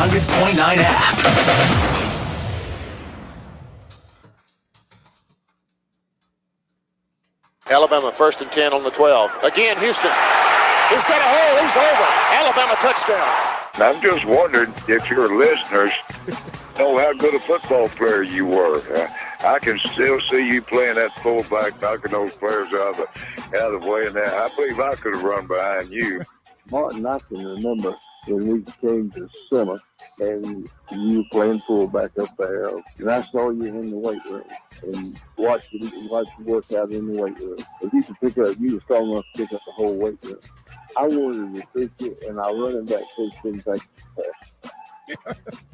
100.9 app. Alabama 1st and 10 on the 12. Again, Houston. He's got a hole. He's over. Alabama touchdown. I'm just wondering if your listeners know how good a football player you were. I can still see you playing that fullback, knocking those players out of the way. And that, I believe I could have run behind you. Martin, I can remember when we came to summer and you were playing fullback up there, and I saw you in the weight room and watched you work out in the weight room. If you were strong enough to pick up the whole weight room. I wanted to pick it, and I run it back coach didn't take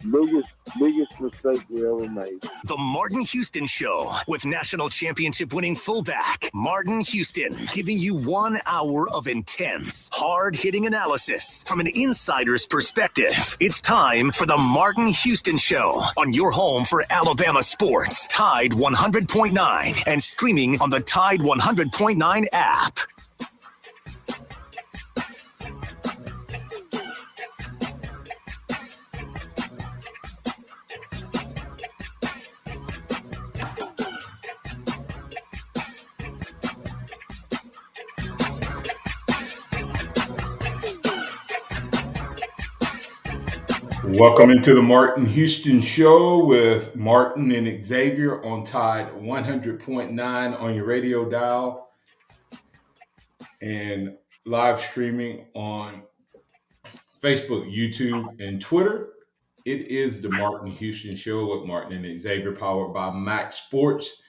the biggest mistake we ever made. The Martin Houston Show with national championship winning fullback Martin Houston, giving you 1 hour of intense, hard-hitting analysis from an insider's perspective. It's time for the Martin Houston Show on your home for Alabama sports, Tide 100.9, and streaming on the Tide 100.9 app. Welcome into the Martin Houston Show with Martin and Xavier on Tide 100.9 on your radio dial and live streaming on Facebook, YouTube, and Twitter. It is the Martin Houston Show with Martin and Xavier, powered by MaX Sports.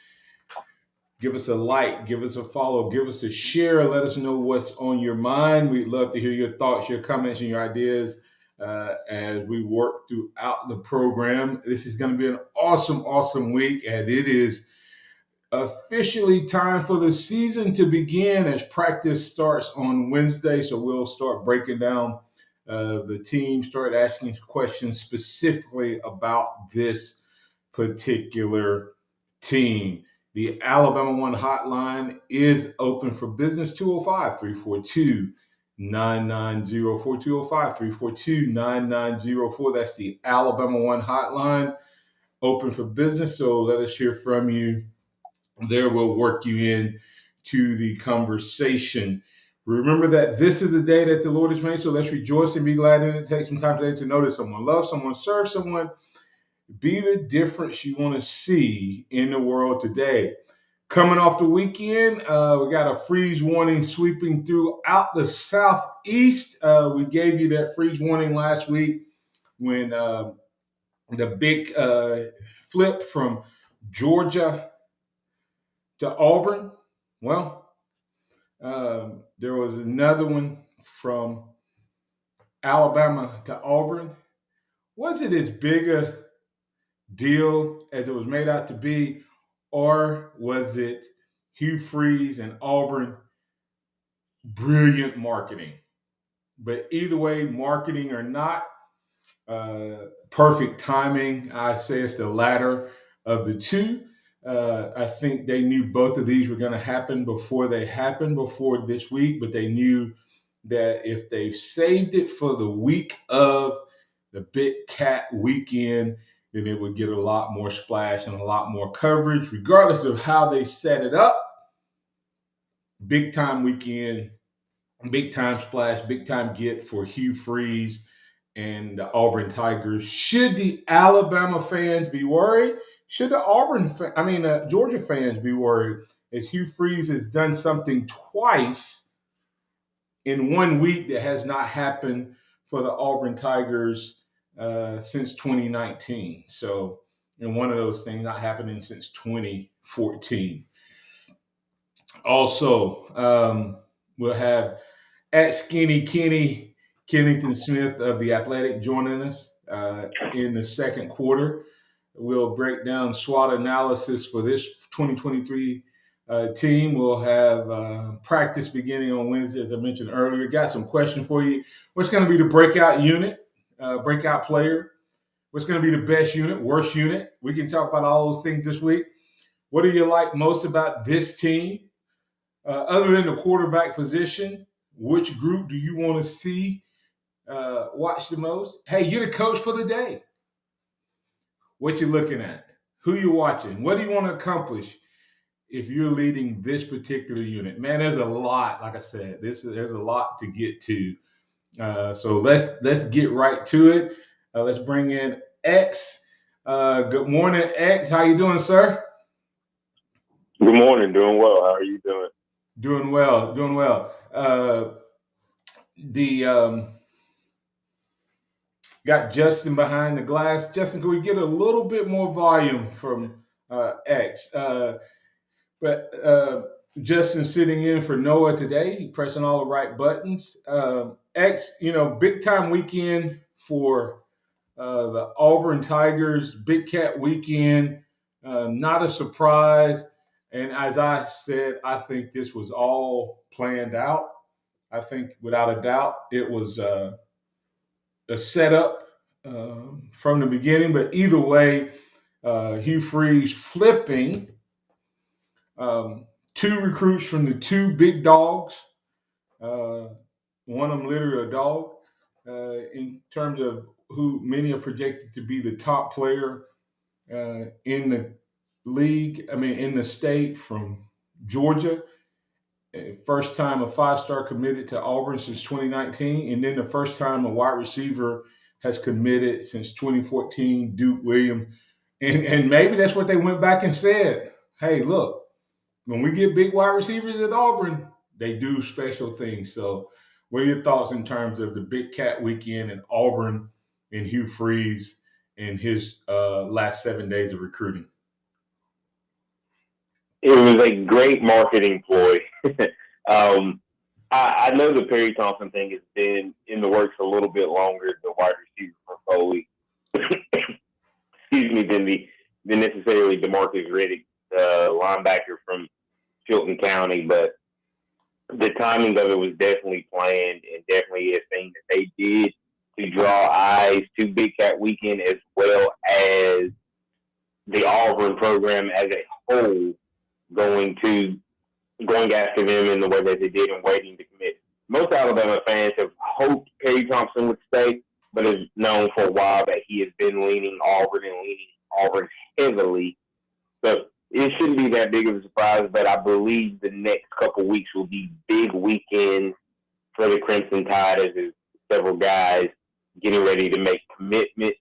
Give us a like, give us a follow, give us a share. Let us know what's on your mind. We'd love to hear your thoughts, your comments, and your ideas as we work throughout the program. This is going to be an awesome week, and it is officially time for the season to begin as practice starts on Wednesday. So we'll start breaking down the team, start asking questions specifically about this particular team. The Alabama One hotline is open for business, 205-342-9904, 205-342-9904. That's the Alabama One hotline, open for business. So let us hear from you. There we'll work you in to the conversation. Remember that this is the day that the Lord has made, so let's rejoice and be glad in it. Take some time today to notice someone, love someone, serve someone, be the difference you want to see in the world today. Coming off the weekend, we got a freeze warning sweeping throughout the Southeast. We gave you that freeze warning last week when the big flip from Georgia to Auburn. Well, there was another one from Alabama to Auburn. Was it as big a deal as it was made out to be, or was it Hugh Freeze and Auburn brilliant marketing? But either way, marketing or not, perfect timing. I say it's the latter of the two. I think they knew both of these were going to happen before this week, but they knew that if they saved it for the week of the Big Cat weekend, then it would get a lot more splash and a lot more coverage, regardless of how they set it up. Big time weekend, big time splash, big time get for Hugh Freeze and the Auburn Tigers. Should the Alabama fans be worried? Should the Georgia fans be worried, as Hugh Freeze has done something twice in 1 week that has not happened for the Auburn Tigers since 2019. So, and one of those things not happening since 2014. Also, we'll have at Skinny Kenny Kennington Smith of The Athletic joining us in the second quarter. We'll break down SWOT analysis for this 2023 team. We'll have practice beginning on Wednesday, as I mentioned earlier. Got some questions for you. What's going to be the breakout unit, breakout player? What's going to be the best unit, worst unit? We can talk about all those things this week. What do you like most about this team? Other than the quarterback position, which group do you want to see watch the most? Hey, you're the coach for the day. What you looking at? Who you watching? What do you want to accomplish if you're leading this particular unit? Man, there's a lot. Like I said, there's a lot to get to. So let's get right to it. Let's bring in X. Good morning, X. How you doing, sir? Good morning. Doing well. How are you doing? Doing well. Doing well. Got Justin behind the glass. Justin, can we get a little bit more volume from X? But Justin sitting in for Noah today. He pressing all the right buttons. X, big time weekend for the Auburn Tigers. Big Cat weekend. Not a surprise. And as I said, I think this was all planned out. I think without a doubt it was a setup from the beginning. But either way, Hugh Freeze flipping two recruits from the two big dogs. One of them literally a dog in terms of who many are projected to be the top player in the league. I mean, in the state, from Georgia. First time a five-star committed to Auburn since 2019, and then the first time a wide receiver has committed since 2014, Duke Williams. And maybe that's what they went back and said. Hey, look, when we get big wide receivers at Auburn, they do special things. So what are your thoughts in terms of the Big Cat weekend in Auburn and Hugh Freeze and his last 7 days of recruiting? It was a great marketing ploy. I know the Perry Thompson thing has been in the works a little bit longer, the wide receiver for Foley, than necessarily DeMarcus Riddick, linebacker from Chilton County. But the timing of it was definitely planned and definitely a thing that they did to draw eyes to Big Cat Weekend, as well as the Auburn program as a whole going after them in the way that they did and waiting to commit. Most Alabama fans have hoped Perry Thompson would stay, but has known for a while that he has been leaning Auburn heavily. So it shouldn't be that big of a surprise, but I believe the next couple weeks will be big weekends for the Crimson Tide, as there's several guys getting ready to make commitments.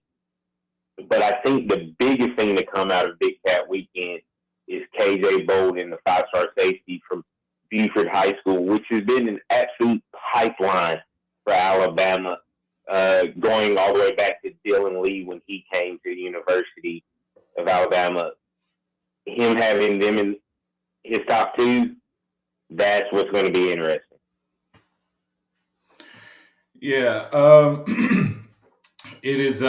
But I think the biggest thing to come out of Big Cat Weekend is KJ Bolden, the five-star safety from Buford High School, which has been an absolute pipeline for Alabama, going all the way back to Dylan Lee when he came to the University of Alabama. Him having them in his top two, that's what's going to be interesting. Yeah, it is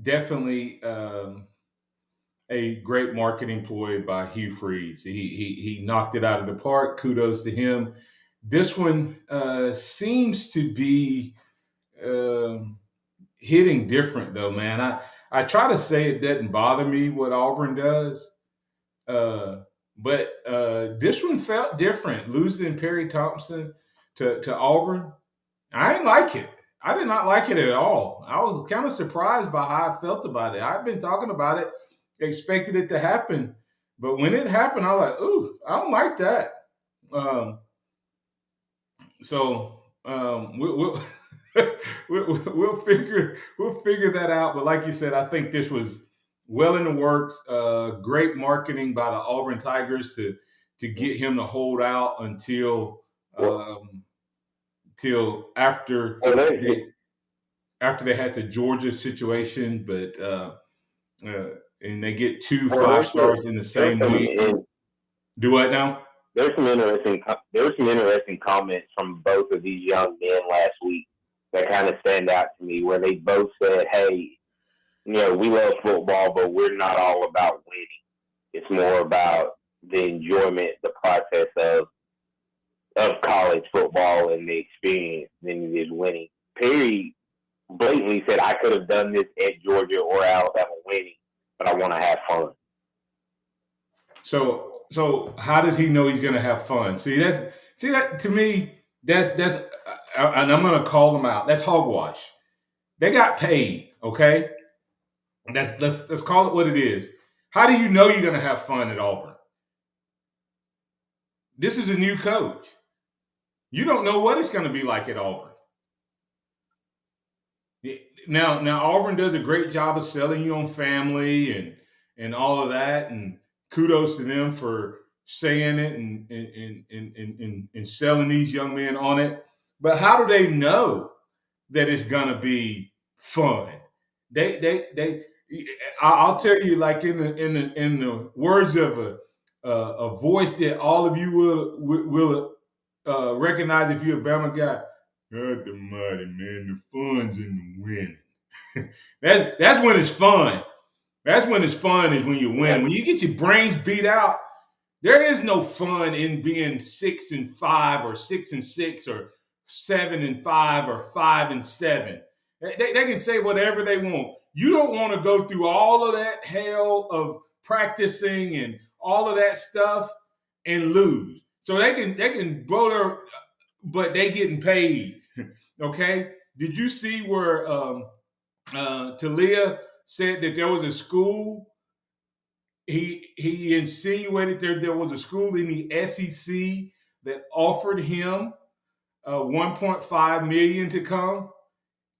definitely a great marketing ploy by Hugh Freeze. He knocked it out of the park. Kudos to him. This one seems to be hitting different, though, man. I try to say it doesn't bother me what Auburn does, but this one felt different. Losing Perry Thompson to Auburn, I didn't like it. I did not like it at all. I was kind of surprised by how I felt about it. I've been talking about it, expected it to happen, but when it happened, I was like, "Ooh, I don't like that." We'll we'll figure that out. But like you said, I think this was well in the works. Great marketing by the Auburn Tigers to get him to hold out until after they had the Georgia situation, but and they get two 5-stars in the same week. Do what now? There were some interesting comments from both of these young men last week that kind of stand out to me, where they both said, "Hey, we love football, but we're not all about winning. It's more about the enjoyment, the process of college football and the experience than it is winning." Perry blatantly said, "I could have done this at Georgia or Alabama winning, but I want to have fun." So how does he know he's going to have fun? See that to me, that's and I'm going to call them out. That's hogwash. They got paid, okay? Let's call it what it is. How do you know you're going to have fun at Auburn? This is a new coach. You don't know what it's going to be like at Auburn. Now Auburn does a great job of selling you on family and all of that, and kudos to them for saying it and selling these young men on it. But how do they know that it's going to be fun? I'll tell you, like in the words of a voice that all of you will recognize if you're a Bama guy. God almighty, man, the fun's in the winning. That's when it's fun. That's when it's fun, is when you win. When you get your brains beat out, there is no fun in being 6-5 or 6-6 or 7-5 or 5-7. They can say whatever they want. You don't want to go through all of that hell of practicing and all of that stuff and lose. So they can blow their, but they getting paid. Okay. Did you see where Talia said that there was a school? He insinuated there was a school in the SEC that offered him $1.5 million to come,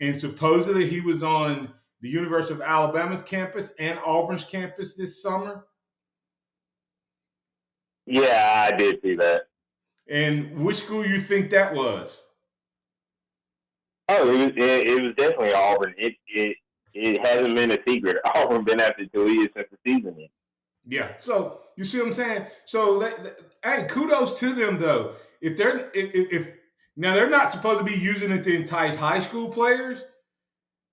and supposedly he was on the University of Alabama's campus and Auburn's campus this summer. Yeah, I did see that. And which school you think that was? Oh, it was definitely Auburn. It hasn't been a secret. Auburn been after Talia since the season ended. Yeah. So you see what I'm saying? So hey, kudos to them though. If now they're not supposed to be using it to entice high school players,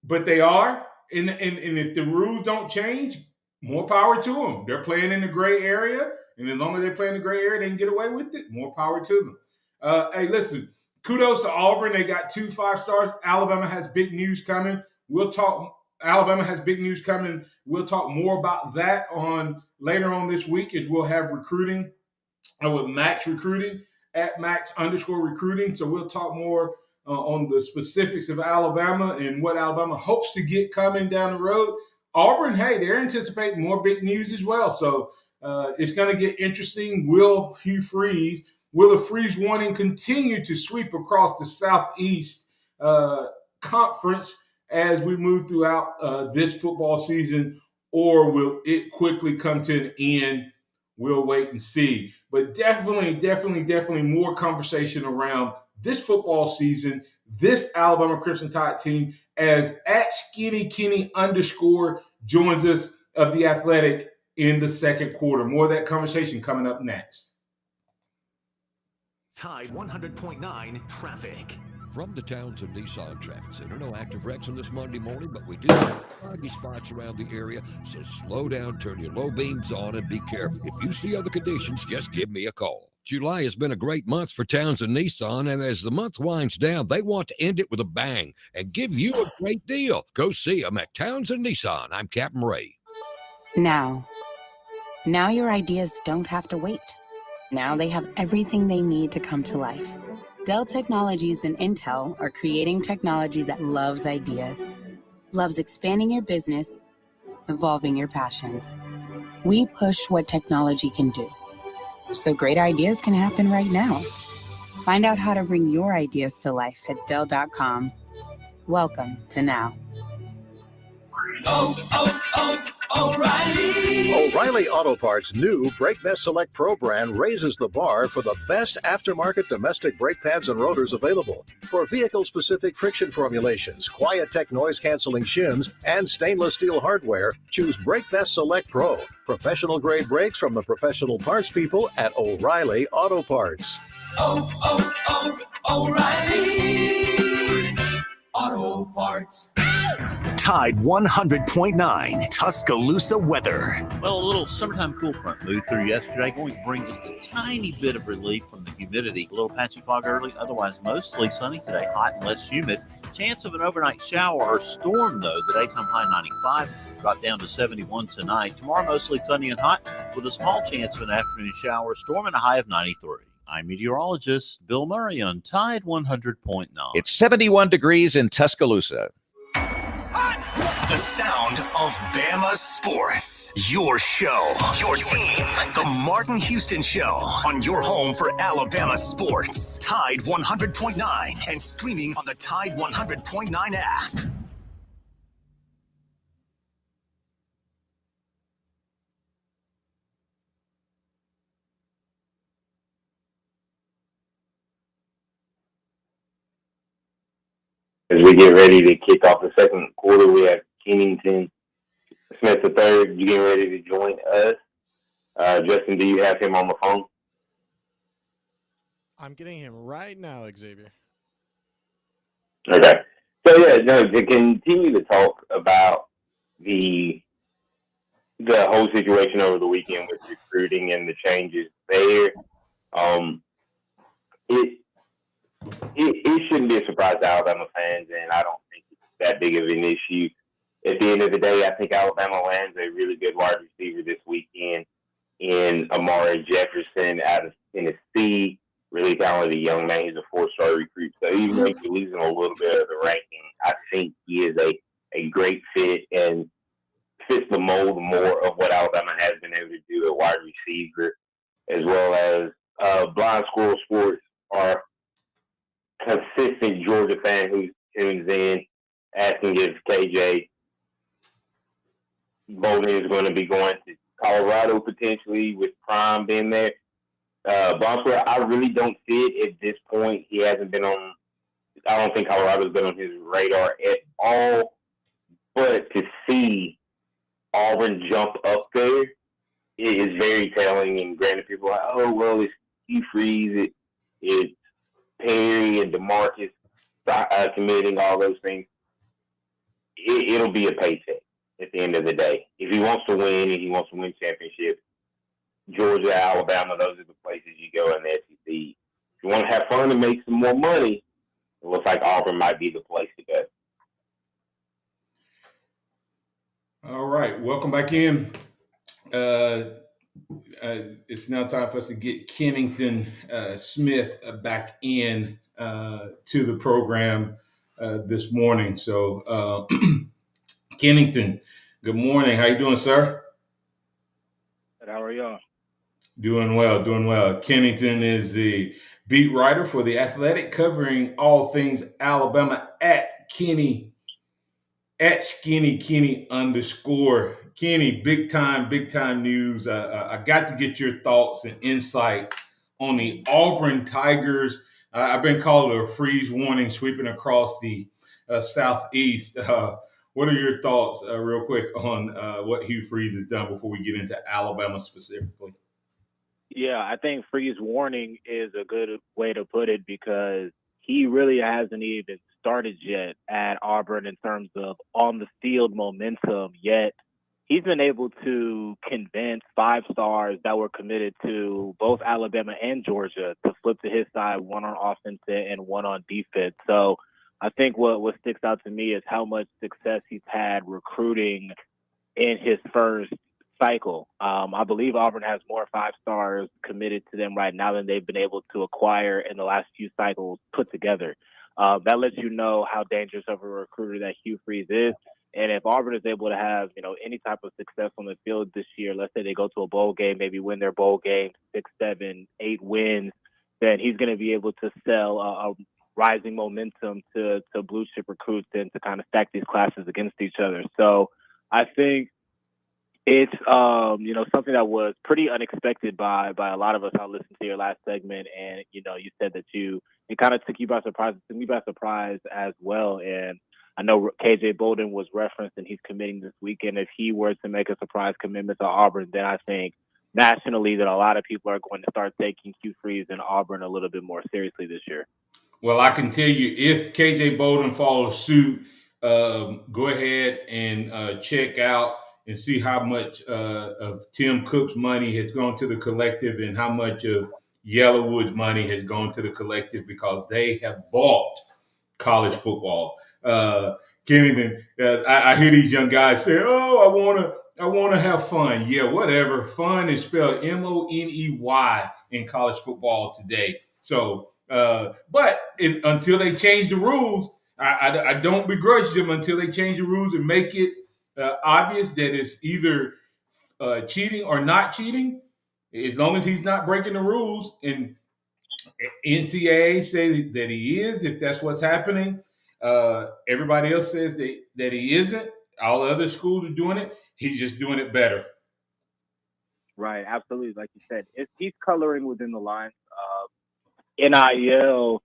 but they are. And if the rules don't change, more power to them. They're playing in the gray area, and as long as they play in the gray area, they can get away with it. More power to them. Hey, listen. Kudos to Auburn. They got 2 5-stars. Alabama has big news coming. Alabama has big news coming. We'll talk more about that later on this week, as we'll have recruiting with MaX recruiting at @MaX_recruiting. So we'll talk more on the specifics of Alabama and what Alabama hopes to get coming down the road. Auburn, hey, they're anticipating more big news as well. So it's going to get interesting. Will the Freeze Warning continue to sweep across the Southeast Conference as we move throughout this football season, or will it quickly come to an end? We'll wait and see. But definitely more conversation around this football season, this Alabama Crimson Tide team, as @SkinnyKenny_ joins us of The Athletic in the second quarter. More of that conversation coming up next. Tide 100.9 traffic. From the Townsend Nissan Traffic Center, no active wrecks on this Monday morning, but we do have foggy spots around the area, so slow down, turn your low beams on, and be careful. If you see other conditions, just give me a call. July has been a great month for Townsend Nissan, and as the month winds down, they want to end it with a bang and give you a great deal. Go see them at Townsend Nissan. I'm Captain Ray. Now your ideas don't have to wait. Now they have everything they need to come to life. Dell Technologies and Intel are creating technology that loves ideas, loves expanding your business, evolving your passions. We push what technology can do, so great ideas can happen right now. Find out how to bring your ideas to life at Dell.com. Welcome to Now. O'Reilly Auto Parts' new Brake Best Select Pro brand raises the bar for the best aftermarket domestic brake pads and rotors available. For vehicle-specific friction formulations, Quiet-Tech noise-canceling shims, and stainless steel hardware, choose Brake Best Select Pro. Professional-grade brakes from the professional parts people at O'Reilly Auto Parts. O'Reilly Auto Parts. Tide 100.9 Tuscaloosa weather. Well, a little summertime cool front moved through yesterday, going to bring just a tiny bit of relief from the humidity. A little patchy fog early, otherwise mostly sunny today, hot and less humid. Chance of an overnight shower or storm, though. The daytime high 95, drop down to 71 tonight. Tomorrow, mostly sunny and hot, with a small chance of an afternoon shower, storm, and a high of 93. I'm meteorologist Bill Murray on Tide 100.9. It's 71 degrees in Tuscaloosa. The sound of Bama sports. Your show, your team. The Martin Houston Show on your home for Alabama sports. Tide 100.9 and streaming on the Tide 100.9 app. As we get ready to kick off the second quarter, we have Kennington Smith III. You getting ready to join us? Justin, do you have him on the phone? I'm getting him right now, Xavier. Okay. So, to continue to talk about the whole situation over the weekend with recruiting and the changes there, it shouldn't be a surprise to Alabama fans, and I don't think it's that big of an issue. At the end of the day, I think Alabama lands a really good wide receiver this weekend in Amari Jefferson out of Tennessee. Really talented young man. He's a 4-star recruit. So even though you're losing a little bit of the ranking, I think he is a great fit and fits the mold more of what Alabama has been able to do at wide receiver, as well as Blind Squirrel Sports, our consistent Georgia fan who tunes in, asking if KJ Bolden is going to be going to Colorado potentially with Prime being there. Boswell, I really don't see it at this point. He hasn't been on. I don't think Colorado's been on his radar at all. But to see Auburn jump up there is very telling. And granted, people are like, oh well, it's Hugh Freeze, it's Perry and DeMarcus committing all those things. It'll be a paycheck at the end of the day. If he wants to win and he wants to win championships, Georgia, Alabama, those are the places you go in the SEC. If you want to have fun and make some more money, it looks like Auburn might be the place to go. All right, welcome back in. It's now time for us to get Kennington Smith back in to the program this morning. So, Kennington, good morning. How you doing, sir? Good. How are y'all? Doing well. Kennington is the beat writer for The Athletic, covering all things Alabama at Skinny _ Kenny, big time news. I got to get your thoughts and insight on the Auburn Tigers. I've been called a freeze warning sweeping across the Southeast. What are your thoughts, real quick, on what Hugh Freeze has done before we get into Alabama specifically? Yeah, I think freeze warning is a good way to put it because he really hasn't even started yet at Auburn in terms of on the field momentum yet. He's been able to convince 5 stars that were committed to both Alabama and Georgia to flip to his side, one on offense and one on defense. So I think what sticks out to me is how much success he's had recruiting in his first cycle. I believe Auburn has more 5 stars committed to them right now than they've been able to acquire in the last few cycles put together. That lets you know how dangerous of a recruiter that Hugh Freeze is. And if Auburn is able to have, any type of success on the field this year, let's say they go to a bowl game, maybe win their bowl game, 6, 7, 8 wins, then he's going to be able to sell a rising momentum to blue chip recruits and to kind of stack these classes against each other. So I think it's, something that was pretty unexpected by a lot of us. I listened to your last segment and, you said that it kind of took you by surprise. It took me by surprise as well. And I know KJ Bolden was referenced and he's committing this weekend. If he were to make a surprise commitment to Auburn, then I think nationally that a lot of people are going to start taking Hugh Freeze and Auburn a little bit more seriously this year. Well, I can tell you if KJ Bolden follows suit, go ahead and check out and see how much of Tim Cook's money has gone to the collective and how much of Yellowwood's money has gone to the collective because they have bought college football. Kennington, I hear these young guys say, "Oh, I want to have fun." Yeah, whatever. Fun is spelled MONEY in college football today. So, until they change the rules, I don't begrudge them until they change the rules and make it obvious that it's either cheating or not cheating. As long as he's not breaking the rules, and NCAA say that he is, if that's what's happening. Everybody else says that he isn't. All the other schools are doing it. He's just doing it better. Right, absolutely. Like you said, he's coloring within the lines of NIL,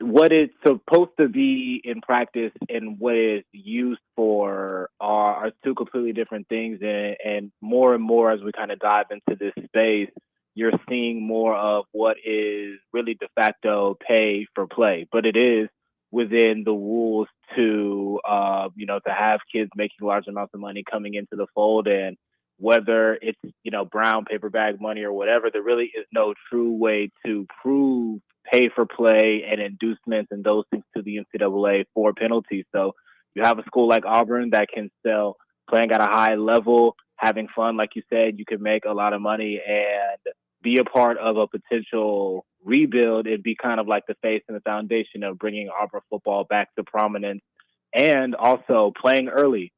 what it's supposed to be in practice and what it's used for are two completely different things. And more as we kind of dive into this space, you're seeing more of what is really de facto pay for play, but it is within the rules to to have kids making large amounts of money coming into the fold. And whether it's brown paper bag money or whatever, there really is no true way to prove pay for play and inducements and those things to the NCAA for penalties. So you have a school like Auburn that can still playing at a high level, having fun, like you said, you could make a lot of money and be a part of a potential rebuild. It'd be kind of like the face and the foundation of bringing Auburn football back to prominence and also playing early.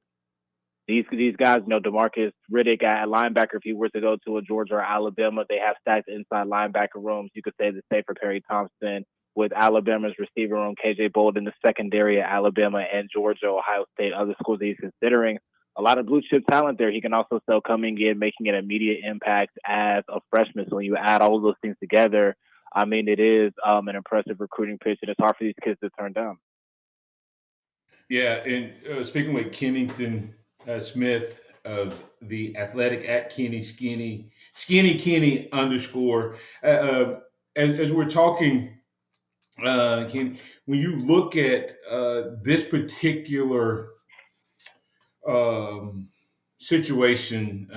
These guys, DeMarcus Riddick at linebacker, if he were to go to a Georgia or Alabama, they have stacked inside linebacker rooms. You could say the same for Perry Thompson with Alabama's receiver room, KJ Bolden, the secondary at Alabama and Georgia, Ohio State, other schools that he's considering. A lot of blue chip talent there. He can also still coming in, making an immediate impact as a freshman. So when you add all of those things together, I mean, it is an impressive recruiting pitch, and it's hard for these kids to turn down. Yeah, and speaking with Kennington Smith of the Athletic at Kenny Skinny Kenny _ as we're talking, Kenny, when you look at this particular situation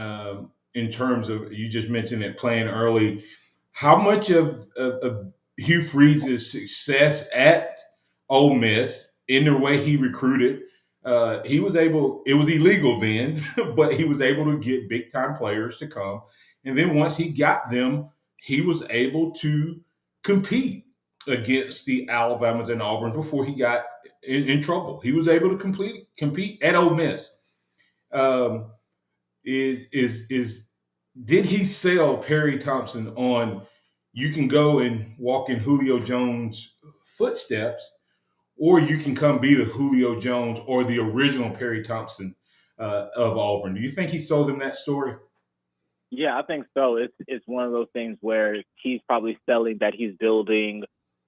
in terms of, you just mentioned it, playing early, how much of Hugh Freeze's success at Ole Miss in the way he recruited, he was able, it was illegal then, but he was able to get big time players to come. And then once he got them, he was able to compete against the Alabamas and Auburn before he got in trouble. He was able to compete at Ole Miss. Did he sell Perry Thompson on, you can go and walk in Julio Jones' footsteps, or you can come be the Julio Jones or the original Perry Thompson of Auburn? Do you think he sold him that story? Yeah, I think so. It's one of those things where he's probably selling that he's building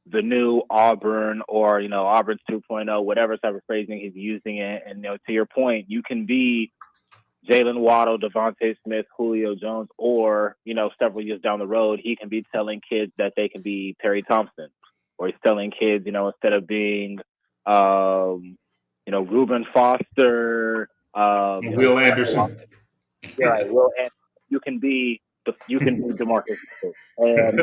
the new Auburn, or Auburn 2.0, whatever type of phrasing he's using it. And to your point, you can be Jalen Waddle, Devontae Smith, Julio Jones, or several years down the road, he can be telling kids that they can be Perry Thompson, or he's telling kids, instead of being Reuben Foster, Will Anderson. Yeah, right. Will Anderson. You can be DeMarcus, and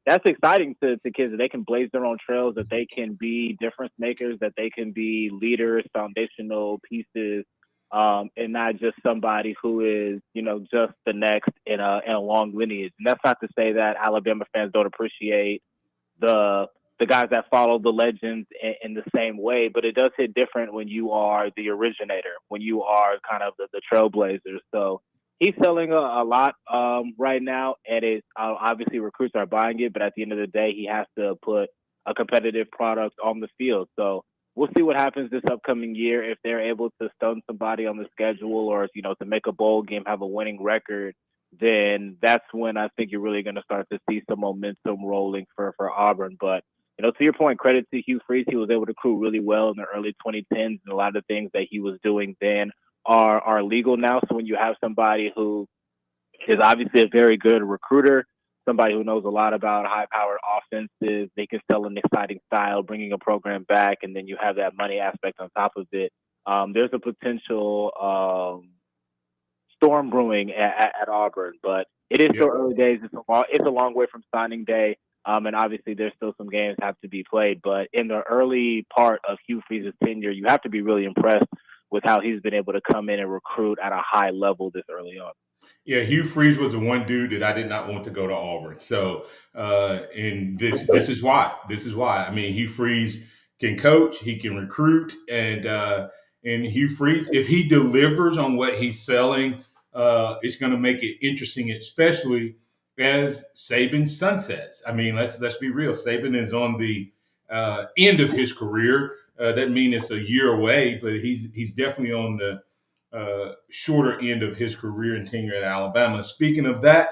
that's exciting to kids, that they can blaze their own trails, that they can be difference makers, that they can be leaders, foundational pieces, and not just somebody who is just the next in a long lineage. And that's not to say that Alabama fans don't appreciate the guys that follow the legends in the same way, but it does hit different when you are the originator, when you are kind of the trailblazers. So he's selling a lot right now, and it's obviously recruits are buying it, but at the end of the day, he has to put a competitive product on the field. So we'll see what happens this upcoming year. If they're able to stun somebody on the schedule, or to make a bowl game, have a winning record, then that's when I think you're really going to start to see some momentum rolling for Auburn. But to your point, credit to Hugh Freeze. He was able to recruit really well in the early 2010s, and a lot of the things that he was doing then are legal now. So when you have somebody who is obviously a very good recruiter, somebody who knows a lot about high-powered offenses, they can sell an exciting style, bringing a program back, and then you have that money aspect on top of it. There's a potential storm brewing at Auburn, but it is still early days. It's a long way from signing day. And obviously there's still some games have to be played, but in the early part of Hugh Freeze's tenure, you have to be really impressed with how he's been able to come in and recruit at a high level this early on. Yeah, Hugh Freeze was the one dude that I did not want to go to Auburn. So, and this is why. This is why. I mean, Hugh Freeze can coach, he can recruit, and Hugh Freeze, if he delivers on what he's selling, it's going to make it interesting, especially as Saban sunsets. I mean, let's be real. Saban is on the end of his career. Doesn't mean it's a year away, but he's definitely on the shorter end of his career and tenure at Alabama. Speaking of that,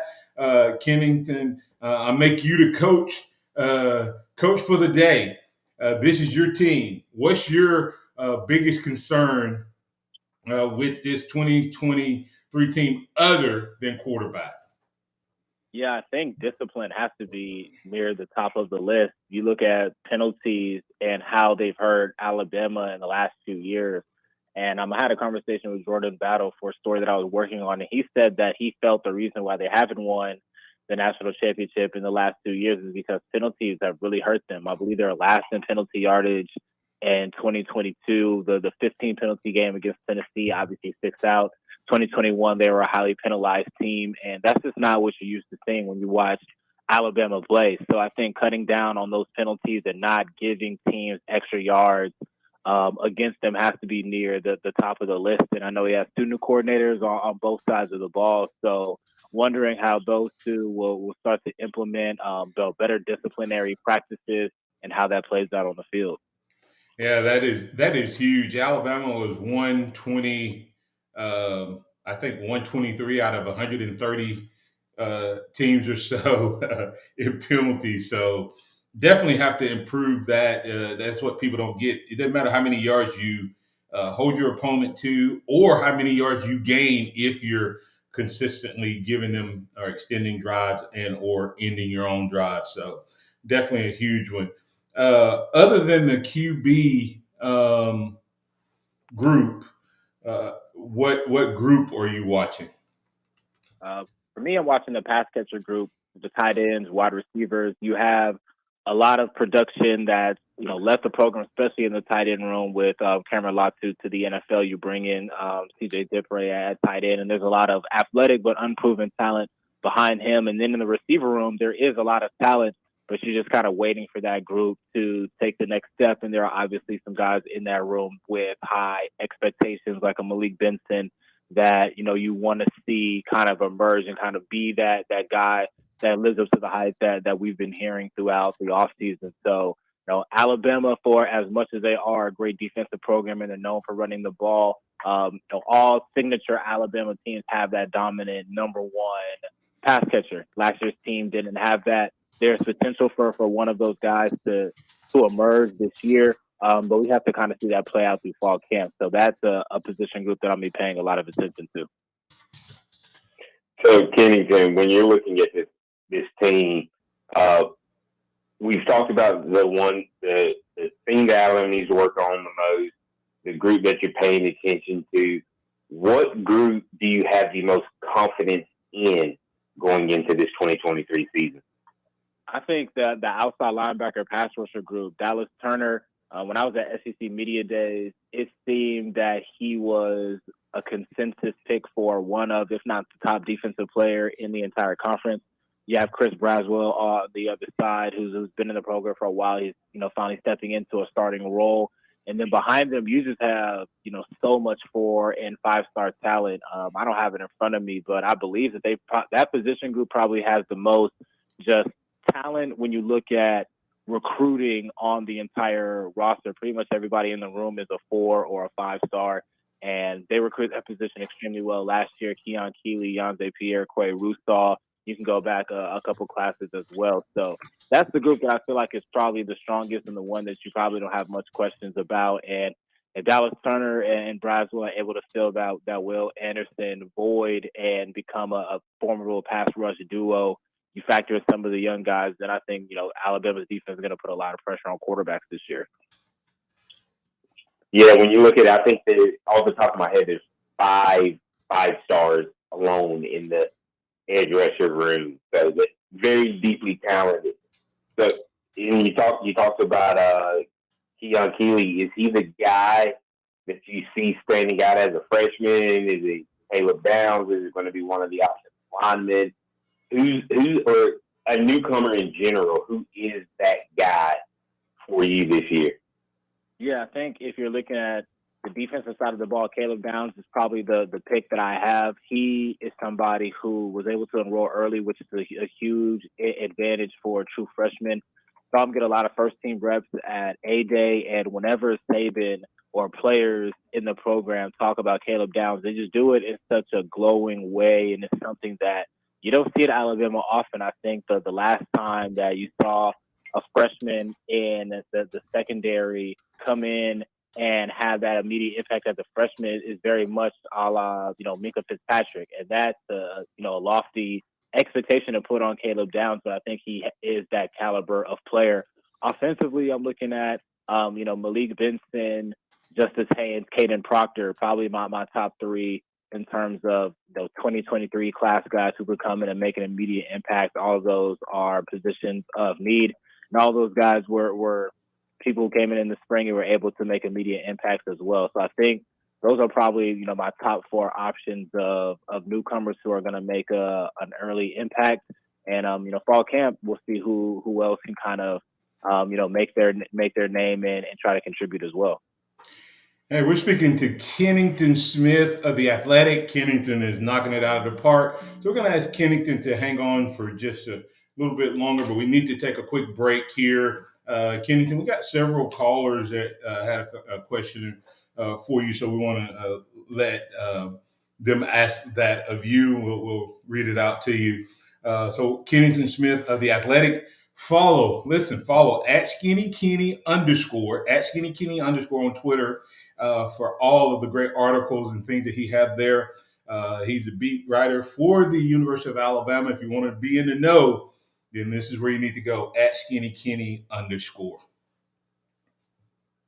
Kennington, I make you the coach, coach for the day. This is your team. What's your biggest concern with this 2023 team other than quarterback? Yeah, I think discipline has to be near the top of the list. You look at penalties and how they've hurt Alabama in the last few years. And I had a conversation with Jordan Battle for a story that I was working on, and he said that he felt the reason why they haven't won the national championship in the last 2 years is because penalties have really hurt them. I believe they're last in penalty yardage in 2022. The 15 penalty game against Tennessee obviously sticks out. 2021, they were a highly penalized team, and that's just not what you're used to seeing when you watch Alabama play. So I think cutting down on those penalties and not giving teams extra yards against them has to be near the top of the list. And I know he has two new coordinators on both sides of the ball. So wondering how those two will start to implement the better disciplinary practices and how that plays out on the field. Yeah, that is huge. Alabama was 120, I think 123 out of 130 teams or so in penalties. So definitely have to improve that. That's what people don't get. It doesn't matter how many yards you hold your opponent to, or how many yards you gain if you're consistently giving them or extending drives and or ending your own drive. So definitely a huge one. Other than the QB group, what group are you watching? For me, I'm watching the pass catcher group, the tight ends, wide receivers. You have a lot of production that left the program, especially in the tight end room with Cameron Latu to the NFL. You bring in CJ Dipre at tight end, and there's a lot of athletic but unproven talent behind him. And then in the receiver room, there is a lot of talent, but you're just kind of waiting for that group to take the next step. And there are obviously some guys in that room with high expectations, like a Malik Benson, that you want to see kind of emerge and kind of be that guy that lives up to the hype that we've been hearing throughout the offseason. So, Alabama, for as much as they are a great defensive program and they're known for running the ball, all signature Alabama teams have that dominant number one pass catcher. Last year's team didn't have that. There's potential for one of those guys to emerge this year. But we have to kind of see that play out through fall camp. So that's a position group that I'll be paying a lot of attention to. So, Kennington, when you're looking at this team, we've talked about the thing that Alabama needs to work on the most, the group that you're paying attention to. What group do you have the most confidence in going into this 2023 season? I think that the outside linebacker pass rusher group, Dallas Turner, when I was at SEC Media Days, it seemed that he was a consensus pick for one of, if not the top defensive player in the entire conference. You have Chris Braswell on the other side, who's been in the program for a while. He's, finally stepping into a starting role. And then behind them, you just have, so much 4- and 5-star talent. I don't have it in front of me, but I believe that that position group probably has the most just talent when you look at recruiting on the entire roster. Pretty much everybody in the room is a 4 or a 5-star, and they recruit that position extremely well. Last year, Keon Keeley, Yonze Pierre, Quay Russaw. You can go back a couple classes as well. So that's the group that I feel like is probably the strongest and the one that you probably don't have much questions about. And Dallas Turner and Braswell are able to fill that Will Anderson void and become a formidable pass rush duo. You factor in some of the young guys, then I think, Alabama's defense is going to put a lot of pressure on quarterbacks this year. Yeah, when you look at it, I think that off the top of my head, there's five stars alone in the edge rusher room. So very deeply talented. So and you talked about Keon Keeley. Is he the guy that you see standing out as a freshman? Is he Caleb Downs? Is it going to be one of the offensive linemen? Or a newcomer in general, who is that guy for you this year? Yeah, I think if you're looking at the defensive side of the ball, Caleb Downs is probably the pick that I have. He is somebody who was able to enroll early, which is a huge advantage for a true freshman. Saw him get a lot of first-team reps at A-Day, and whenever Saban or players in the program talk about Caleb Downs, they just do it in such a glowing way, and it's something that you don't see at Alabama often. I think the last time that you saw a freshman in the secondary come in and have that immediate impact as a freshman is very much a la, Minka Fitzpatrick. And that's a lofty expectation to put on Caleb Downs. So I think he is that caliber of player. Offensively, I'm looking at, Malik Benson, Justice Haynes, Caden Proctor, probably my top three in terms of the 2023 class guys who could come in and make an immediate impact. All of those are positions of need. And all those guys were people who came in the spring and were able to make immediate impacts as well. So I think those are probably, my top four options of newcomers who are going to make an early impact. And, fall camp, we'll see who else can kind of, make their name and try to contribute as well. Hey, we're speaking to Kennington Smith of The Athletic. Kennington is knocking it out of the park. So we're going to ask Kennington to hang on for just a little bit longer, but we need to take a quick break here. Kennington, we got several callers that had a question for you, so we want to let them ask that of you. We'll read it out to you. So Kennington Smith of The Athletic. Follow at Skinny Kenny _ on Twitter for all of the great articles and things that he had there. He's a beat writer for the University of Alabama. If you want to be in the know, then this is where you need to go, at Skinny Kenny _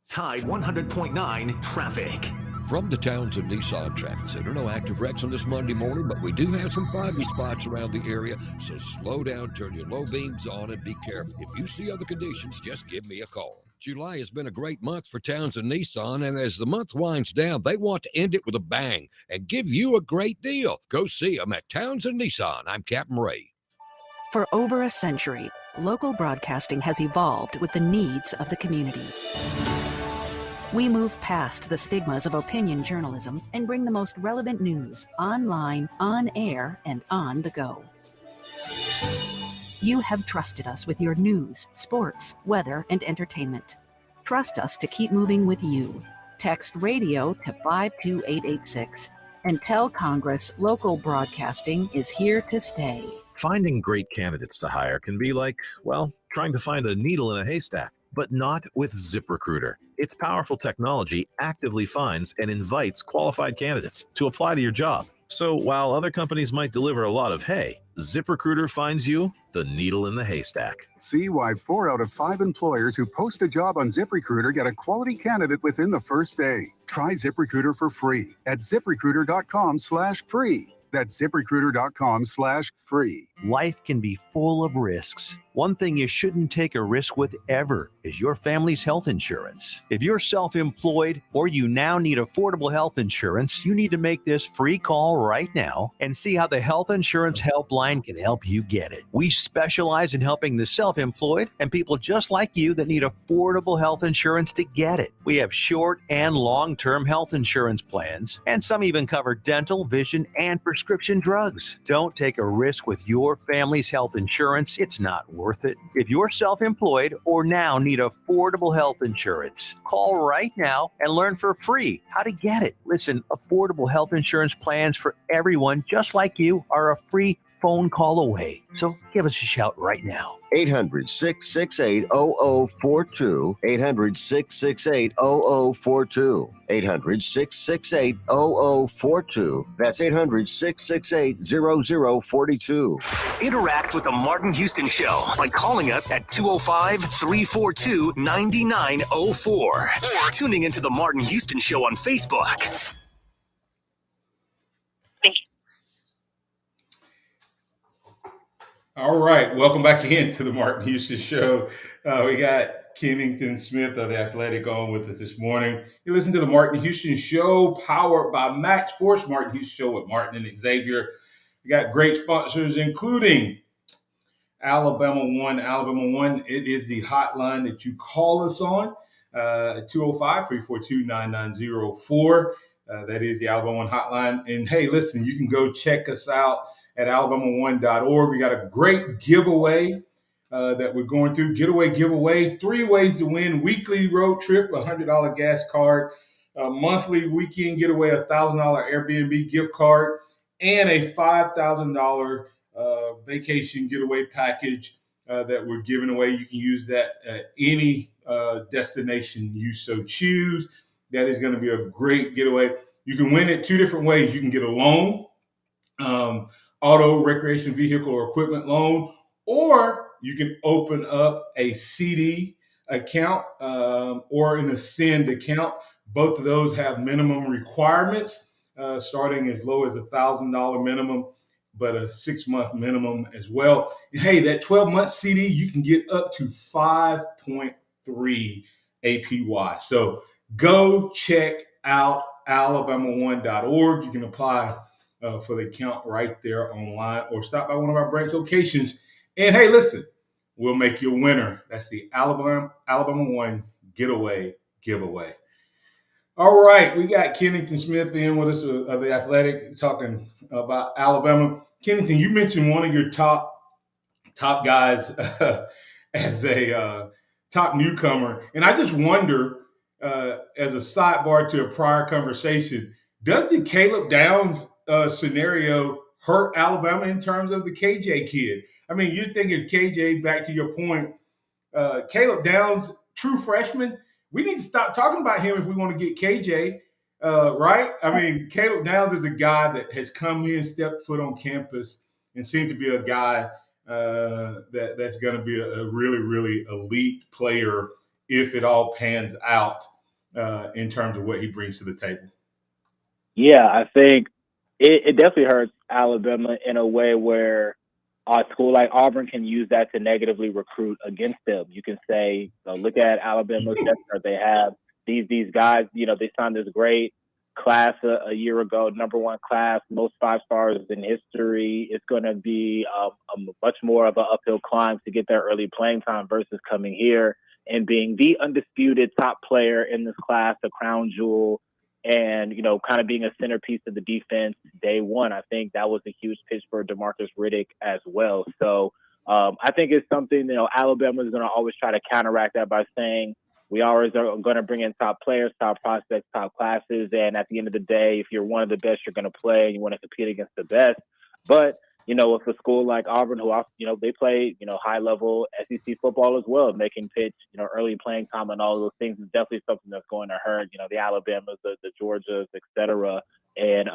Tide 100.9 traffic. From the Townsend Nissan Traffic Center, no active wrecks on this Monday morning, but we do have some foggy spots around the area, so slow down, turn your low beams on, and be careful. If you see other conditions, just give me a call. July has been a great month for Townsend Nissan, and as the month winds down, they want to end it with a bang and give you a great deal. Go see them at Townsend Nissan. I'm Captain Ray. For over a century, local broadcasting has evolved with the needs of the community. We move past the stigmas of opinion journalism and bring the most relevant news online, on air, and on the go. You have trusted us with your news, sports, weather, and entertainment. Trust us to keep moving with you. Text radio to 52886 and tell Congress local broadcasting is here to stay. Finding great candidates to hire can be like, trying to find a needle in a haystack, but not with ZipRecruiter. Its powerful technology actively finds and invites qualified candidates to apply to your job. So while other companies might deliver a lot of hay, ZipRecruiter finds you the needle in the haystack. See why 4 out of 5 employers who post a job on ZipRecruiter get a quality candidate within the first day. Try ZipRecruiter for free at ZipRecruiter.com/free. That's ZipRecruiter.com/free. Life can be full of risks. One thing you shouldn't take a risk with ever is your family's health insurance. If you're self-employed or you now need affordable health insurance, you need to make this free call right now and see how the Health Insurance Helpline can help you get it. We specialize in helping the self-employed and people just like you that need affordable health insurance to get it. We have short and long-term health insurance plans, and some even cover dental, vision, and prescription drugs. Don't take a risk with your family's health insurance. It's not worth it. If you're self-employed or now need affordable health insurance, call right now and learn for free how to get it. Listen, affordable health insurance plans for everyone just like you are a free phone call away. So give us a shout right now. 800-668-0042. 800-668-0042. 800-668-0042. That's 800-668-0042. Interact with the Martin Houston Show by calling us at 205-342-9904 or tuning into the Martin Houston Show on Facebook. All right, welcome back in to the Martin Houston Show. We got Kennington Smith of The Athletic on with us this morning. You listen to the Martin Houston Show, powered by MaX Sports. Martin Houston Show with Martin and Xavier. We got great sponsors, including Alabama One. Alabama One, it is the hotline that you call us on, 205-342-9904. That is the Alabama One hotline. And hey, listen, you can go check us out at alabama1.org. We got a great giveaway that we're going through. Giveaway, 3 ways to win: weekly road trip, $100 gas card, monthly weekend getaway, $1,000 Airbnb gift card, and a $5,000 vacation getaway package that we're giving away. You can use that at any destination you so choose. That is going to be a great getaway. You can win it 2 different ways. You can get a loan, auto, recreation, vehicle, or equipment loan, or you can open up a CD account or an Ascend account. Both of those have minimum requirements, starting as low as $1,000 minimum, but a 6-month minimum as well. And hey, that 12-month CD, you can get up to 5.3 APY. So go check out alabama1.org. You can apply for the account right there online, or stop by one of our branch locations. And hey, listen, we'll make you a winner. That's the Alabama One Getaway Giveaway. All right, we got Kennington Smith in with us of The Athletic, talking about Alabama. Kennington, you mentioned one of your top guys as a top newcomer, and I just wonder, as a sidebar to a prior conversation, does the Caleb Downs scenario hurt Alabama in terms of the KJ kid? I mean, you're thinking KJ, back to your point, Caleb Downs, true freshman. We need to stop talking about him if we want to get KJ, right? I mean, Caleb Downs is a guy that has come in, stepped foot on campus, and seems to be a guy that's going to be a really, really elite player if it all pans out in terms of what he brings to the table. Yeah, I think it definitely hurts Alabama in a way where a school like Auburn can use that to negatively recruit against them. You can say, look at Alabama's depth chart. They have these guys, they signed this great class a year ago, number 1 class, most 5-stars in history. It's going to be a much more of an uphill climb to get their early playing time versus coming here and being the undisputed top player in this class, the crown jewel, and, kind of being a centerpiece of the defense day one. I think that was a huge pitch for DeMarcus Riddick as well. So I think it's something, Alabama is going to always try to counteract that by saying we always are going to bring in top players, top prospects, top classes. And at the end of the day, if you're one of the best, you're going to play and you want to compete against the best. But, with a school like Auburn, who, they play, high-level SEC football as well, making pitch, early playing time and all those things is definitely something that's going to hurt, the Alabamas, the Georgias, et cetera, and,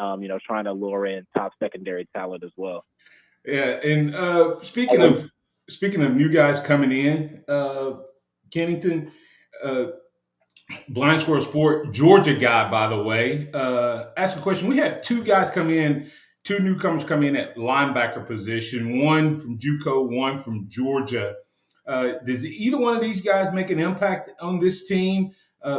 trying to lure in top secondary talent as well. Yeah, and speaking of new guys coming in, Kennington, Blind Squirrel Sport, Georgia guy, by the way, ask a question. We had 2 guys come in, 2 newcomers come in at linebacker position, one from JUCO, one from Georgia. Does either one of these guys make an impact on this team,